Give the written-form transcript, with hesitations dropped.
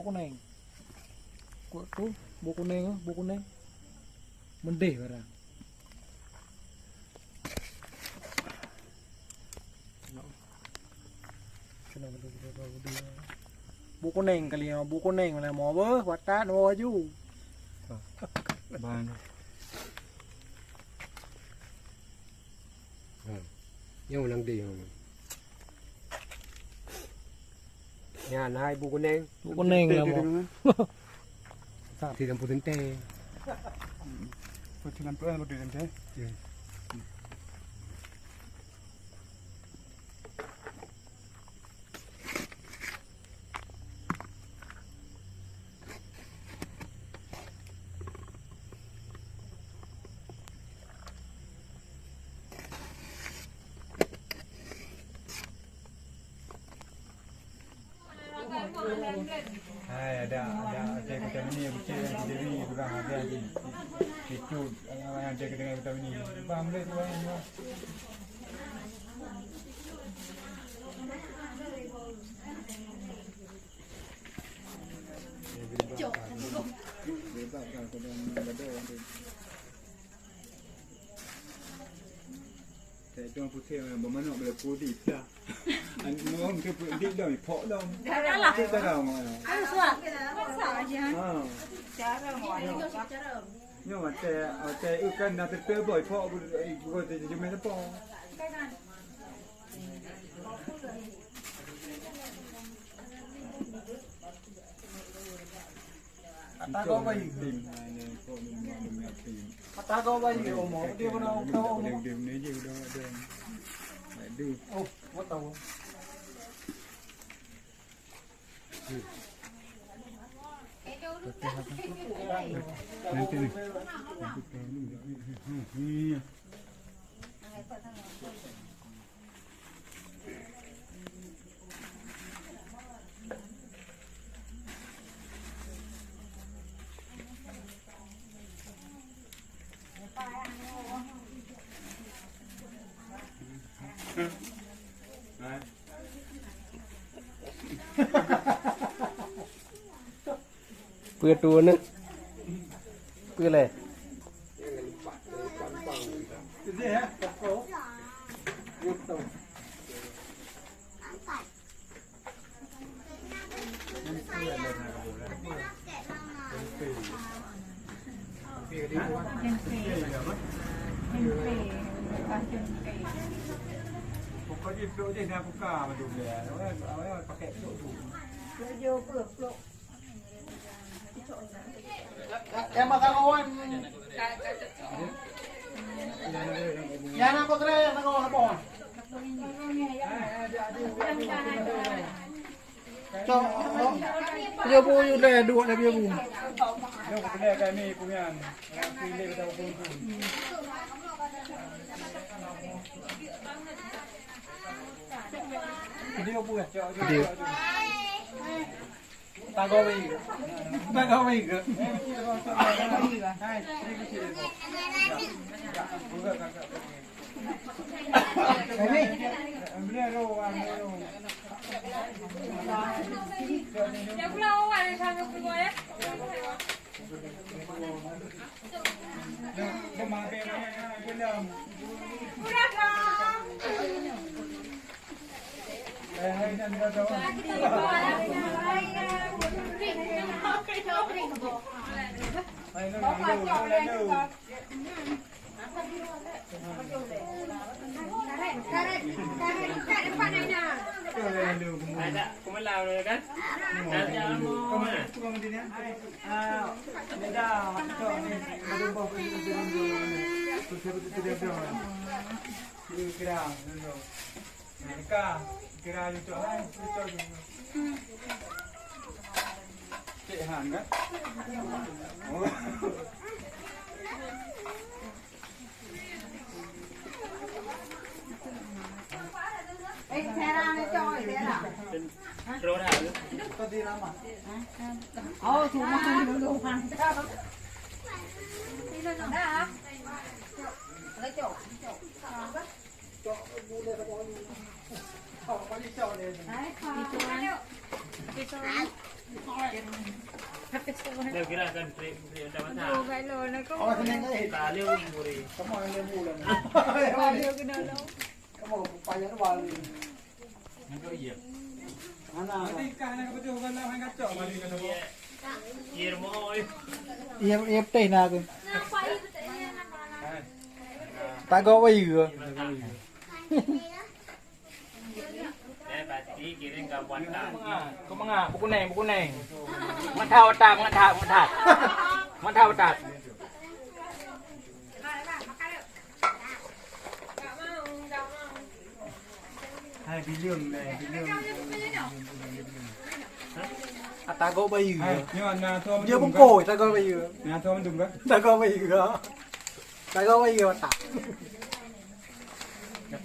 kuning. Kok tuh bu kuning. Mendih barang. Bu kuning kali ya, bu kuning là mò bơ, watat mò ju. Ban. Nhưng mà đang đi không? Nhà hai bu kuning là mò. Thì làm phụ tê. Phụ tê làm thế. Hai ada kita ini kita Dewi juga ada di cucu yang jaga dengan kita ini. Paham deh tu yang ni. Tuan putih bermanok bila putih dah. Anh cái đi đời phổ đâu. Chết ra đâu mà. Nhưng mà trẻ ư cân là tới bởi phổ rồi thì chúng mình nó phổ. Ta có bao nhiêu tìm hai này cô mình tìm. Ta có bao nhiêu mỏ tiêu đâu đâu. Đừng nếu nhiều đâu đừng. Lại đưa. Ô, mất tàu. Nanti ni. Pưa tua nữa. Pưa lè. Cái gì hả? Cổ. Vô tàu. Có gì chỗ gì nào cũng cả mà đủ để nó pakai chỗ đủ. Vô peluk. Em mà ta có anh. Nhà nào có tre nó có bò. Cho vô bu vô để đuổi để vô bu. Đâu có cái cái này cũng nhàn. Làm phi lên đâu cũng đủ. Video bu à? Video. Ta có gì? Ta có gì cơ? Cái gì? Em biết đâu ăn đâu. Yang pulau ada sama keluar ya. Cái mà cái nào. Udah dong. Hai nhân ra đâu. Hai nó lên đâu. Ada, kau malam le kan? Ada mau mana? Kau di ni. Beda macam ni. Ada bawa ni. Tu sebut tu dia. Kira dulu. Kira itu lah. Cik Han kan? Oh. Xe ra nó trôi thế nào? Rồi hả? Có gì lắm à? Ồ, chú mà không đủ hàng. Đi lên đó hả? Lấy chỗ. Cho bu đây có gì? Không có gì cho nên. Đấy, đi chỗ. Đi chỗ. เดี๋ยวกินอะไรกันเรียนแต่ว่าถาม เอาคะแนนก็เห็น ตาเลี้ยวบุรี เขามองเรื่องบูเลยนะ เดียวกันแล้ว เขาบอกไปยันวันเลย มันก็เหยียบ นั่นน่ะ Nanti kan aku coba nak main kacau balik kan aku. เหยียบมอย เอฟเตะนากันตาก็ไปอยู่ แต่แบบนี้กินกับวันตา Kau mengah, buku neng. Man thao tak, man thao tak. Man thao tak. ให้พี่เรื่องเลยพี่เรื่องตาก็ไปอยู่ Nyo na thua เดี๋ยวผมโกรธตาก็ไปอยู่ Na thua mình đúng đó. ตาก็ไปอยู่ตาก็ไปอยู่ตา Gấp